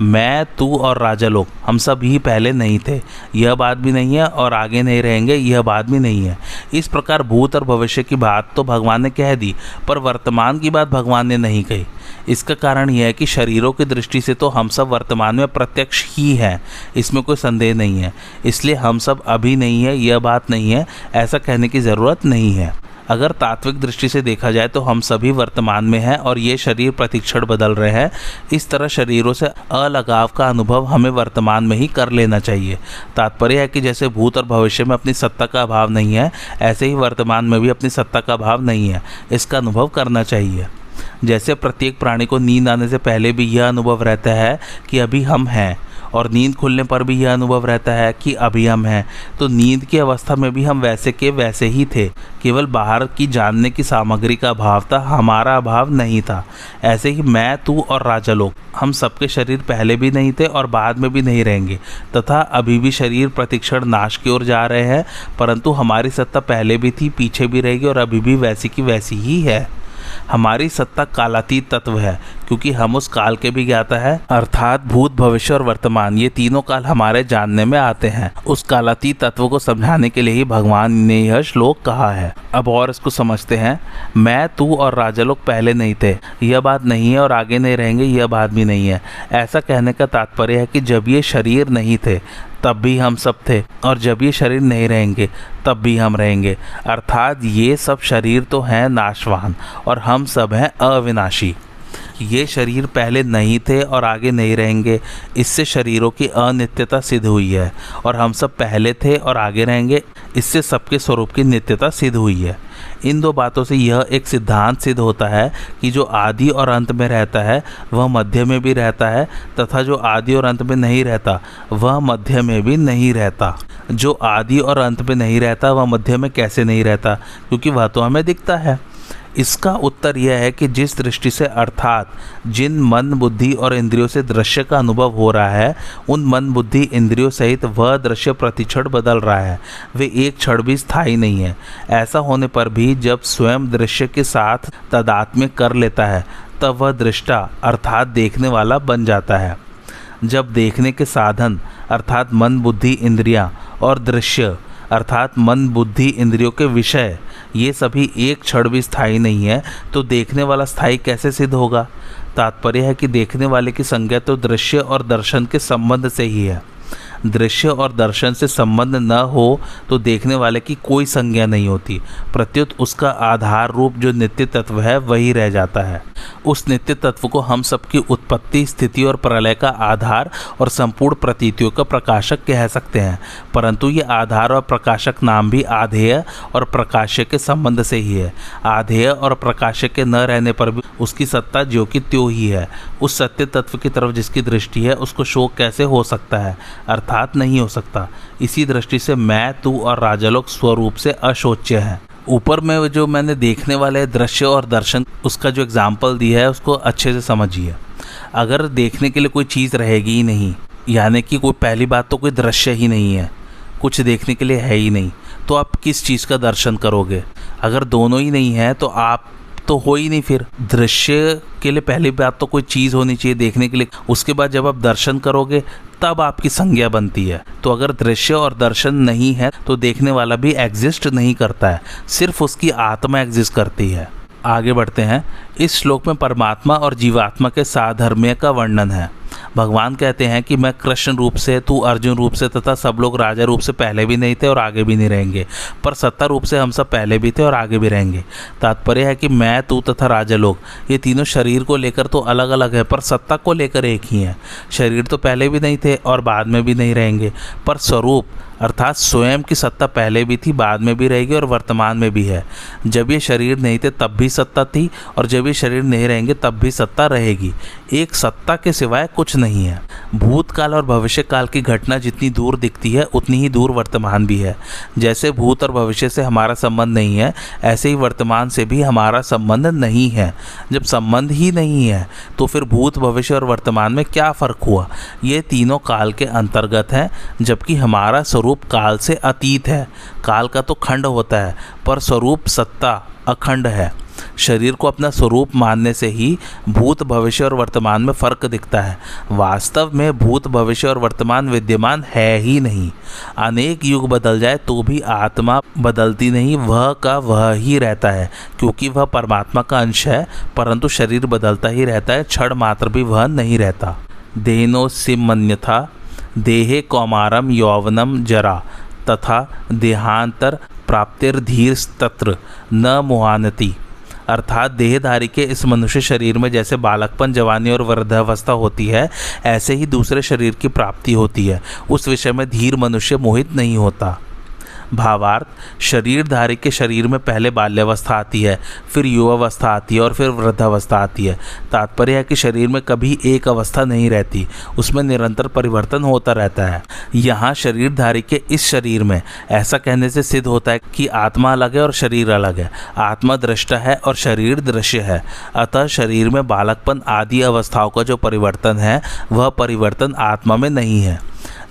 मैं, तू और राजा लोग हम सब ही पहले नहीं थे, यह बात भी नहीं है, और आगे नहीं रहेंगे, यह बात भी नहीं है। इस प्रकार भूत और भविष्य की बात तो भगवान ने कह दी, पर वर्तमान की बात भगवान ने नहीं कही। इसका कारण यह है कि शरीरों की दृष्टि से तो हम सब वर्तमान में प्रत्यक्ष ही हैं, इसमें कोई संदेह नहीं है। इसलिए हम सब अभी नहीं है, यह बात नहीं है, ऐसा कहने की ज़रूरत नहीं है। अगर तात्विक दृष्टि से देखा जाए तो हम सभी वर्तमान में हैं और ये शरीर प्रतिक्षण बदल रहे हैं। इस तरह शरीरों से अलगाव का अनुभव हमें वर्तमान में ही कर लेना चाहिए। तात्पर्य है कि जैसे भूत और भविष्य में अपनी सत्ता का अभाव नहीं है, ऐसे ही वर्तमान में भी अपनी सत्ता का अभाव नहीं है, इसका अनुभव करना चाहिए। जैसे प्रत्येक प्राणी को नींद आने से पहले भी यह अनुभव रहता है कि अभी हम हैं, और नींद खुलने पर भी यह अनुभव रहता है कि अभी हम हैं, तो नींद की अवस्था में भी हम वैसे के वैसे ही थे, केवल बाहर की जानने की सामग्री का अभाव था, हमारा अभाव नहीं था। ऐसे ही मैं, तू और राजा लोग हम सबके शरीर पहले भी नहीं थे और बाद में भी नहीं रहेंगे, तथा अभी भी शरीर प्रतिक्षण नाश की ओर जा रहे हैं, परंतु हमारी सत्ता पहले भी थी, पीछे भी रहेगी और अभी भी वैसी की वैसी ही है। हमारी सत्ता कालातीत तत्व है, क्योंकि हम उस काल के भी ज्ञाता है, अर्थात भूत, भविष्य और वर्तमान, ये तीनों काल हमारे जानने में आते हैं। उस कालातीत तत्व को समझाने के लिए ही भगवान ने यह श्लोक कहा है। अब और इसको समझते हैं। मैं, तू और राजा लोग पहले नहीं थे, यह बात नहीं है, और आगे नहीं रहेंगे, यह बात भी नहीं है। ऐसा कहने का तात्पर्य है कि जब ये शरीर नहीं थे तब भी हम सब थे, और जब ये शरीर नहीं रहेंगे तब भी हम रहेंगे। अर्थात ये सब शरीर तो हैं नाशवान और हम सब हैं अविनाशी। ये शरीर पहले नहीं थे और आगे नहीं रहेंगे, इससे शरीरों की अनित्यता सिद्ध हुई है, और हम सब पहले थे और आगे रहेंगे, इससे सबके स्वरूप की नित्यता सिद्ध हुई है। इन दो बातों से यह एक सिद्धांत सिद्ध होता है कि जो आदि और अंत में रहता है वह मध्य में भी रहता है, तथा जो आदि और अंत में नहीं रहता वह मध्य में भी नहीं रहता। जो आदि और अंत में नहीं रहता वह मध्य में कैसे नहीं रहता? क्योंकि वह तो हमें दिखता है। इसका उत्तर यह है कि जिस दृष्टि से अर्थात जिन मन, बुद्धि और इंद्रियों से दृश्य का अनुभव हो रहा है, उन मन, बुद्धि, इंद्रियों सहित वह दृश्य प्रतिक्षण बदल रहा है, वे एक क्षण भी स्थायी नहीं है। ऐसा होने पर भी जब स्वयं दृश्य के साथ तादात्म्य कर लेता है तब वह दृष्टा अर्थात देखने वाला बन जाता है। जब देखने के साधन अर्थात मन, बुद्धि, इंद्रियां और दृश्य अर्थात मन, बुद्धि, इंद्रियों के विषय ये सभी एक क्षण भी स्थायी नहीं है, तो देखने वाला स्थायी कैसे सिद्ध होगा? तात्पर्य है कि देखने वाले की संज्ञा तो दृश्य और दर्शन के संबंध से ही है। दृश्य और दर्शन से संबंध न हो तो देखने वाले की कोई संज्ञा नहीं होती, प्रत्युत उसका आधार रूप जो नित्य तत्व है वही रह जाता है। उस नित्य तत्व को हम सबकी उत्पत्ति, स्थिति और प्रलय का आधार और संपूर्ण प्रतीतियों का प्रकाशक कह सकते हैं। परंतु ये आधार और प्रकाशक नाम भी आधेय और प्रकाश्य के संबंध से ही है। आधेय और प्रकाश्य के न रहने पर भी उसकी सत्ता ज्यों की त्यों ही है। उस सत्य तत्व की तरफ जिसकी दृष्टि है उसको शोक कैसे हो सकता है, अर्थात नहीं हो सकता। इसी दृष्टि से मैं, तू और राजलोक स्वरूप से अशोच्य है। ऊपर में जो मैंने देखने वाले दृश्य और दर्शन, उसका जो एग्जाम्पल दिया है उसको अच्छे से समझिए। अगर देखने के लिए कोई चीज़ रहेगी ही नहीं, यानी कि कोई, पहली बात तो कोई दृश्य ही नहीं है, कुछ देखने के लिए है ही नहीं, तो आप किस चीज़ का दर्शन करोगे? अगर दोनों ही नहीं है तो आप तो हो ही नहीं। फिर दृश्य के लिए पहली बात तो कोई चीज़ होनी चाहिए देखने के लिए, उसके बाद जब आप दर्शन करोगे तब आपकी संज्ञा बनती है। तो अगर दृश्य और दर्शन नहीं है तो देखने वाला भी एग्जिस्ट नहीं करता है, सिर्फ उसकी आत्मा एग्जिस्ट करती है। आगे बढ़ते हैं। इस श्लोक में परमात्मा और जीवात्मा के साधर्म्य का वर्णन है। भगवान कहते हैं कि मैं कृष्ण रूप से, तू अर्जुन रूप से तथा सब लोग राजा रूप से पहले भी नहीं थे और आगे भी नहीं रहेंगे, पर सत्ता रूप से हम सब पहले भी थे और आगे भी रहेंगे। तात्पर्य है कि मैं, तू तथा राजा लोग ये तीनों शरीर को लेकर तो अलग अलग है, पर सत्ता को लेकर एक ही है। शरीर तो पहले भी नहीं थे और बाद में भी नहीं रहेंगे, पर स्वरूप अर्थात स्वयं की सत्ता पहले भी थी, बाद में भी रहेगी और वर्तमान में भी है। जब ये शरीर नहीं थे तब भी सत्ता थी और जब ये शरीर नहीं रहेंगे तब भी सत्ता रहेगी। एक सत्ता के सिवाय कुछ नहीं है। भूतकाल और भविष्य काल की घटना जितनी दूर दिखती है उतनी ही दूर वर्तमान भी है। जैसे भूत और भविष्य से हमारा संबंध नहीं है, ऐसे ही वर्तमान से भी हमारा संबंध नहीं है। जब संबंध ही नहीं है तो फिर भूत, भविष्य और वर्तमान में क्या फ़र्क हुआ? ये तीनों काल के अंतर्गत हैं, जबकि हमारा स्वरूप काल से अतीत है। काल का तो खंड होता है पर स्वरूप सत्ता अखंड है। शरीर को अपना स्वरूप मानने से ही भूत, भविष्य और वर्तमान में फर्क दिखता है। वास्तव में भूत, भविष्य और वर्तमान विद्यमान है ही नहीं। अनेक युग बदल जाए तो भी आत्मा बदलती नहीं, वह का वह ही रहता है, क्योंकि वह परमात्मा का अंश है। परंतु शरीर बदलता ही रहता है, क्षण मात्र भी वह नहीं रहता। देहिनोऽस्मिन्यथा देहे कौमारम यौवनम जरा तथा देहांतर प्राप्तिर्धीरस्तत्र न मुहानति। अर्थात देहधारी के इस मनुष्य शरीर में जैसे बालकपन, जवानी और वृद्धावस्था होती है, ऐसे ही दूसरे शरीर की प्राप्ति होती है। उस विषय में धीर मनुष्य मोहित नहीं होता। भावार्थ, शरीरधारी के शरीर में पहले बाल्यावस्था आती है, फिर युवावस्था आती है और फिर वृद्धावस्था आती है। तात्पर्य है कि शरीर में कभी एक अवस्था नहीं रहती, उसमें निरंतर परिवर्तन होता रहता है। यहाँ शरीरधारी के इस शरीर में ऐसा कहने से सिद्ध होता है कि आत्मा अलग है और शरीर अलग है। आत्मा दृष्टा है और शरीर दृश्य है। अतः शरीर में बालकपन आदि अवस्थाओं का जो परिवर्तन है वह परिवर्तन आत्मा में नहीं है।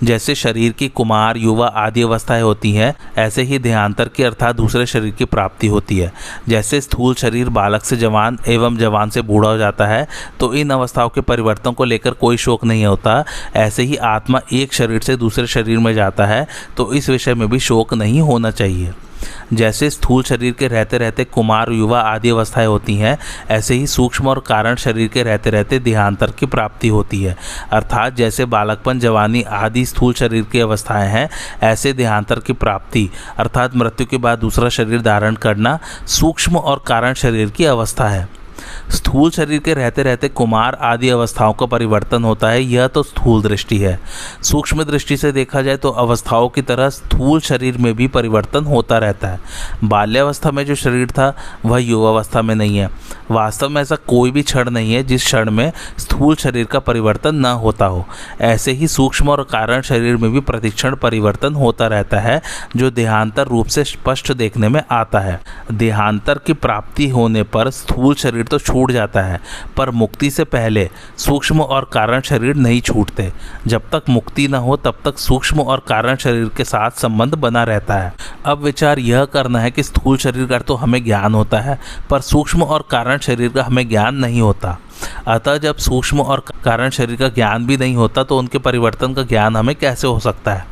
जैसे शरीर की कुमार, युवा आदि अवस्थाएं होती हैं, ऐसे ही देहांतर की अर्थात दूसरे शरीर की प्राप्ति होती है। जैसे स्थूल शरीर बालक से जवान एवं जवान से बूढ़ा हो जाता है, तो इन अवस्थाओं के परिवर्तन को लेकर कोई शोक नहीं होता। ऐसे ही आत्मा एक शरीर से दूसरे शरीर में जाता है, तो इस विषय में भी शोक नहीं होना चाहिए। जैसे स्थूल शरीर के रहते रहते कुमार, युवा आदि अवस्थाएं होती हैं, ऐसे ही सूक्ष्म और कारण शरीर के रहते रहते देहांतर की प्राप्ति होती है। अर्थात जैसे बालकपन, जवानी आदि स्थूल शरीर की अवस्थाएं हैं, ऐसे देहांतर की प्राप्ति अर्थात मृत्यु के बाद दूसरा शरीर धारण करना सूक्ष्म और कारण शरीर की अवस्था है। स्थूल शरीर के रहते रहते कुमार आदि अवस्थाओं का परिवर्तन होता है, यह तो स्थूल दृष्टि है। सूक्ष्म दृष्टि से देखा जाए तो अवस्थाओं की तरह स्थूल शरीर में भी परिवर्तन होता रहता है। बाल्यावस्था में जो शरीर था वह युवावस्था में नहीं है। वास्तव में ऐसा कोई भी क्षण नहीं है जिस क्षण में स्थूल शरीर का परिवर्तन न होता हो। ऐसे ही सूक्ष्म और कारण शरीर में भी प्रतिक्षण परिवर्तन होता रहता है, जो देहांतर रूप से स्पष्ट देखने में आता है। देहांतर की प्राप्ति होने पर स्थूल शरीर तो छूट जाता है, पर मुक्ति से पहले सूक्ष्म और कारण शरीर नहीं छूटते। जब तक मुक्ति न हो तब तक सूक्ष्म और कारण शरीर के साथ संबंध बना रहता है। अब विचार यह करना है कि स्थूल शरीर का तो हमें ज्ञान होता है, पर सूक्ष्म और कारण शरीर का हमें ज्ञान नहीं होता। अतः जब सूक्ष्म और कारण शरीर का ज्ञान भी नहीं होता तो उनके परिवर्तन का ज्ञान हमें कैसे हो सकता है?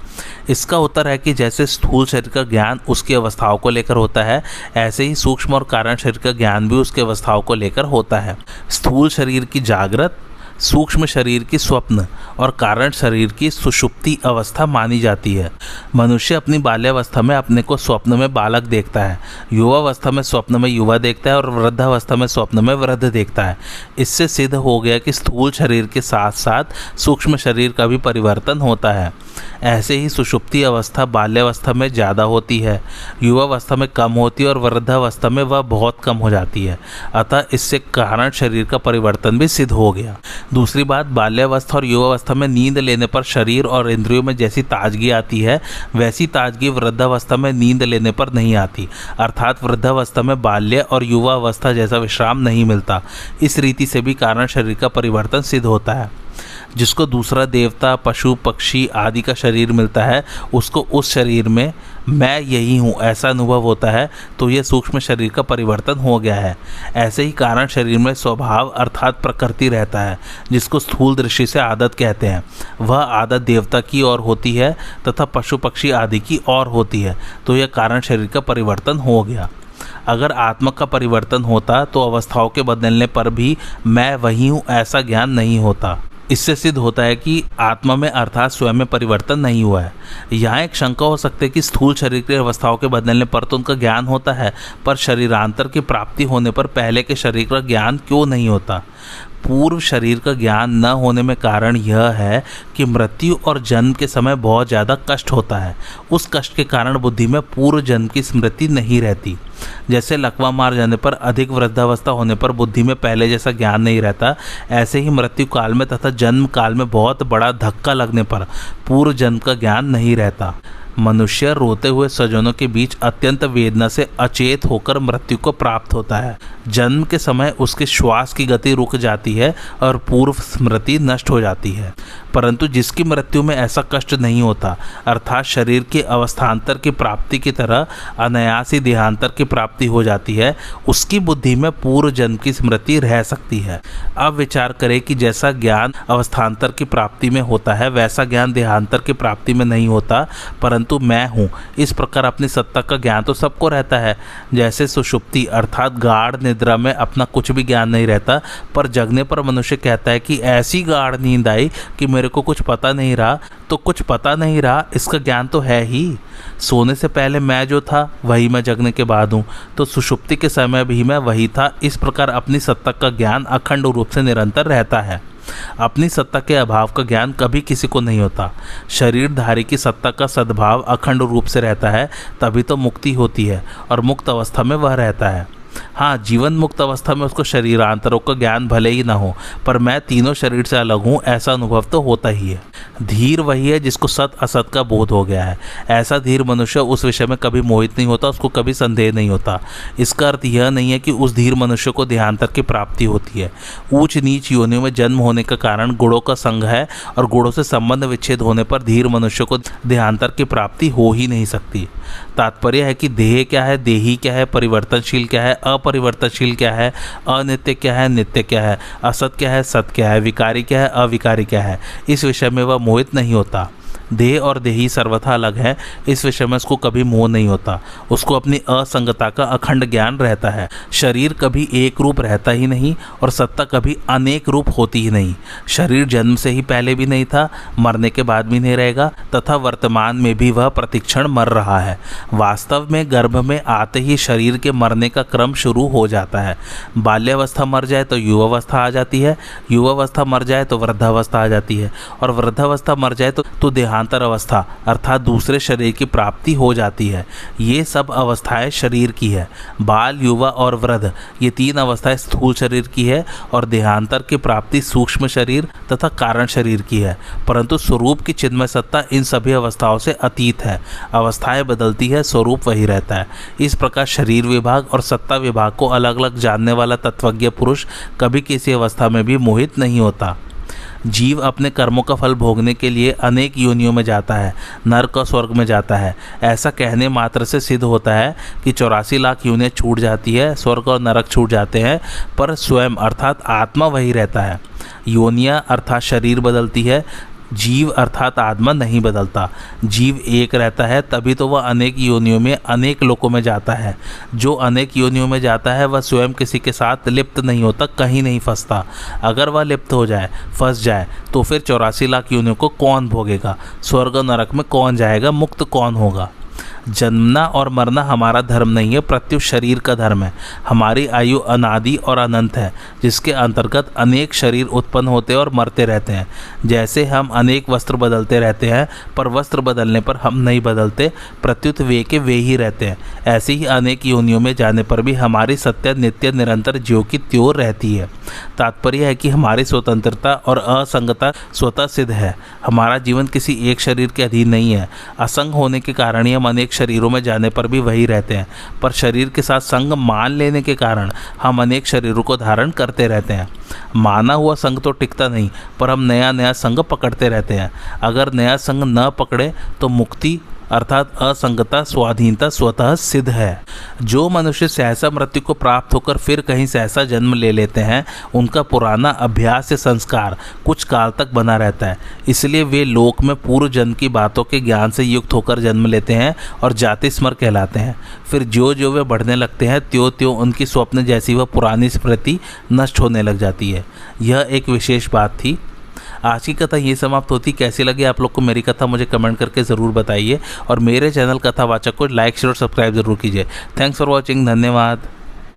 इसका उत्तर है कि जैसे स्थूल शरीर का ज्ञान उसकी अवस्थाओं को लेकर होता है, ऐसे ही सूक्ष्म और कारण शरीर का ज्ञान भी उसकी अवस्थाओं को लेकर होता है। स्थूल शरीर की जागृत, सूक्ष्म शरीर की स्वप्न और कारण शरीर की सुषुप्ति अवस्था मानी जाती है। मनुष्य अपनी बाल्यावस्था में अपने को स्वप्न में बालक देखता है, युवावस्था में स्वप्न में युवा देखता है और वृद्धावस्था में स्वप्न में वृद्ध देखता है। इससे सिद्ध हो गया कि स्थूल शरीर के साथ साथ सूक्ष्म शरीर का भी परिवर्तन होता है। ऐसे ही सुषुप्ति अवस्था बाल्यावस्था में ज़्यादा होती है, युवावस्था में कम होती है और वृद्धावस्था में वह बहुत कम हो जाती है। अतः इससे कारण शरीर का परिवर्तन भी सिद्ध हो गया। दूसरी बात, बाल्यावस्था और युवावस्था में नींद लेने पर शरीर और इंद्रियों में जैसी ताजगी आती है वैसी ताजगी वृद्धावस्था में नींद लेने पर नहीं आती। अर्थात वृद्धावस्था में बाल्य और युवावस्था जैसा विश्राम नहीं मिलता। इस रीति से भी कारण शरीर का परिवर्तन सिद्ध होता है। जिसको दूसरा देवता, पशु, पक्षी आदि का शरीर मिलता है, उसको उस शरीर में मैं यही हूँ ऐसा अनुभव होता है, तो यह सूक्ष्म शरीर का परिवर्तन हो गया है। ऐसे ही कारण शरीर में स्वभाव अर्थात प्रकृति रहता है, जिसको स्थूल दृष्टि से आदत कहते हैं। वह आदत देवता की ओर होती है तथा पशु पक्षी आदि की ओर होती है, तो यह कारण शरीर का परिवर्तन हो गया। अगर आत्मा का परिवर्तन होता तो अवस्थाओं के बदलने पर भी मैं वही हूँ ऐसा ज्ञान नहीं होता। इससे सिद्ध होता है कि आत्मा में अर्थात स्वयं में परिवर्तन नहीं हुआ है। यहाँ एक शंका हो सकती है कि स्थूल शरीर की अवस्थाओं के बदलने पर तो उनका ज्ञान होता है, पर शरीरांतर की प्राप्ति होने पर पहले के शरीर का ज्ञान क्यों नहीं होता? पूर्व शरीर का ज्ञान न होने में कारण यह है कि मृत्यु और जन्म के समय बहुत ज़्यादा कष्ट होता है। उस कष्ट के कारण बुद्धि में पूर्व जन्म की स्मृति नहीं रहती। जैसे लकवा मार जाने पर अधिक वृद्धावस्था होने पर बुद्धि में पहले जैसा ज्ञान नहीं रहता, ऐसे ही मृत्यु काल में तथा जन्म काल में बहुत बड़ा धक्का लगने पर पूर्व जन्म का ज्ञान नहीं रहता। मनुष्य रोते हुए स्वजनों के बीच अत्यंत वेदना से अचेत होकर मृत्यु को प्राप्त होता है। जन्म के समय उसके श्वास की गति रुक जाती है और पूर्व स्मृति नष्ट हो जाती है। परंतु जिसकी मृत्यु में ऐसा कष्ट नहीं होता, अर्थात शरीर के अवस्थान्तर की प्राप्ति की तरह अनायास ही देहांतर की प्राप्ति हो जाती है, उसकी बुद्धि में पूर्व जन्म की स्मृति रह सकती है। अब विचार करें कि जैसा ज्ञान अवस्थान्तर की प्राप्ति में होता है वैसा ज्ञान देहांतर की प्राप्ति में नहीं होता, परंतु मैं हूँ इस प्रकार अपनी सत्ता का ज्ञान तो सबको रहता है। जैसे सुषुप्ति अर्थात गाढ़ निद्रा में अपना कुछ भी ज्ञान नहीं रहता, पर जगने पर मनुष्य कहता है कि ऐसी गाढ़ नींद आई कि मेरे को कुछ पता नहीं रहा। तो कुछ पता नहीं रहा इसका ज्ञान तो है ही। सोने से पहले मैं जो था वही मैं जगने के बाद हूँ, तो सुषुप्ति के समय भी मैं वही था। इस प्रकार अपनी सत्ता का ज्ञान अखंड रूप से निरंतर रहता है। अपनी सत्ता के अभाव का ज्ञान कभी किसी को नहीं होता। शरीरधारी की सत्ता का सद्भाव अखंड रूप से रहता है, तभी तो मुक्ति होती है और मुक्त अवस्था में वह रहता है। हाँ, जीवन मुक्त अवस्था में उसको शरीरांतरों का ज्ञान भले ही ना हो, पर मैं तीनों शरीर से अलग हूँ ऐसा अनुभव तो होता ही है। धीर वही है जिसको सत असत का बोध हो गया है। ऐसा धीर मनुष्य उस विषय में कभी मोहित नहीं होता, उसको कभी संदेह नहीं होता। इसका अर्थ यह नहीं है कि उस धीर मनुष्य को देहांतर की प्राप्ति होती है। ऊंच नीच योनियों में जन्म होने का कारण गुणों का संग है और गुणों से संबंध विच्छेद होने पर धीर मनुष्य को देहांतर की प्राप्ति हो ही नहीं सकती। तात्पर्य है कि देह क्या है, देही क्या है, परिवर्तनशील क्या है, अपरिवर्तनशील क्या है, अनित्य क्या है, नित्य क्या है, असत क्या है, सत क्या है, विकारी क्या है, अविकारी क्या है, इस विषय में वह मोहित नहीं होता। देह और देही सर्वथा अलग है, इस विषय में उसको कभी मोह नहीं होता। उसको अपनी असंगता का अखंड ज्ञान रहता है। शरीर कभी एक रूप रहता ही नहीं और सत्ता कभी अनेक रूप होती ही नहीं। शरीर जन्म से ही पहले भी नहीं था, मरने के बाद भी नहीं रहेगा तथा वर्तमान में भी वह प्रतिक्षण मर रहा है। वास्तव में गर्भ में आते ही शरीर के मरने का क्रम शुरू हो जाता है। बाल्यावस्था मर जाए तो युवावस्था आ जाती है, युवावस्था मर जाए तो वृद्धावस्था आ जाती है और वृद्धावस्था मर जाए तो देहांतर अवस्था अर्थात दूसरे शरीर की प्राप्ति हो जाती है। ये सब अवस्थाएं शरीर की है। बाल, युवा और वृद्ध ये तीन अवस्थाएं स्थूल शरीर की है और देहांतर की प्राप्ति सूक्ष्म शरीर तथा कारण शरीर की है। परंतु स्वरूप की चिन्मय सत्ता इन सभी अवस्थाओं से अतीत है। अवस्थाएं बदलती है, स्वरूप वही रहता है। इस प्रकार शरीर विभाग और सत्ता विभाग को अलग अलग जानने वाला तत्वज्ञ पुरुष कभी किसी अवस्था में भी मोहित नहीं होता। जीव अपने कर्मों का फल भोगने के लिए अनेक योनियों में जाता है, नरक और स्वर्ग में जाता है। ऐसा कहने मात्र से सिद्ध होता है कि 84 लाख योनियाँ छूट जाती है, स्वर्ग और नरक छूट जाते हैं, पर स्वयं अर्थात आत्मा वही रहता है। योनियाँ अर्थात शरीर बदलती है, जीव अर्थात आत्मा नहीं बदलता। जीव एक रहता है, तभी तो वह अनेक योनियों में, अनेक लोकों में जाता है। जो अनेक योनियों में जाता है वह स्वयं किसी के साथ लिप्त नहीं होता, कहीं नहीं फंसता। अगर वह लिप्त हो जाए, फंस जाए, तो फिर 84 लाख योनियों को कौन भोगेगा? स्वर्ग नरक में कौन जाएगा? मुक्त कौन होगा? जन्मना और मरना हमारा धर्म नहीं है, प्रत्युत शरीर का धर्म है। हमारी आयु अनादि और अनंत है, जिसके अंतर्गत अनेक शरीर उत्पन्न होते और मरते रहते हैं। जैसे हम अनेक वस्त्र बदलते रहते हैं, पर वस्त्र बदलने पर हम नहीं बदलते, प्रत्युत वे के वे ही रहते हैं। ऐसे ही अनेक योनियों में जाने पर भी हमारी सत्य नित्य निरंतर ज्यों की त्यों रहती है। तात्पर्य है कि हमारी स्वतंत्रता और असंगता स्वतः सिद्ध है। हमारा जीवन किसी एक शरीर के अधीन नहीं है। असंग होने के कारण ही हम अनेक शरीरों में जाने पर भी वही रहते हैं, पर शरीर के साथ संग मान लेने के कारण हम अनेक शरीरों को धारण करते रहते हैं। माना हुआ संग तो टिकता नहीं, पर हम नया नया संग पकड़ते रहते हैं। अगर नया संग न पकड़े तो मुक्ति अर्थात असंगता, स्वाधीनता स्वतः सिद्ध है। जो मनुष्य सहसा मृत्यु को प्राप्त होकर फिर कहीं सहसा जन्म ले लेते हैं, उनका पुराना अभ्यास या संस्कार कुछ काल तक बना रहता है। इसलिए वे लोक में पूर्व जन्म की बातों के ज्ञान से युक्त होकर जन्म लेते हैं और जाति स्मर कहलाते हैं। फिर जो जो वे बढ़ने लगते हैं, त्यों त्यों उनकी स्वप्न जैसी वह पुरानी स्मृति नष्ट होने लग जाती है। यह एक विशेष बात थी। आज की कथा ये समाप्त होती। कैसी लगी आप लोग को मेरी कथा, मुझे कमेंट करके ज़रूर बताइए और मेरे चैनल कथावाचक को लाइक शेयर और सब्सक्राइब ज़रूर कीजिए। Thanks for watching. धन्यवाद।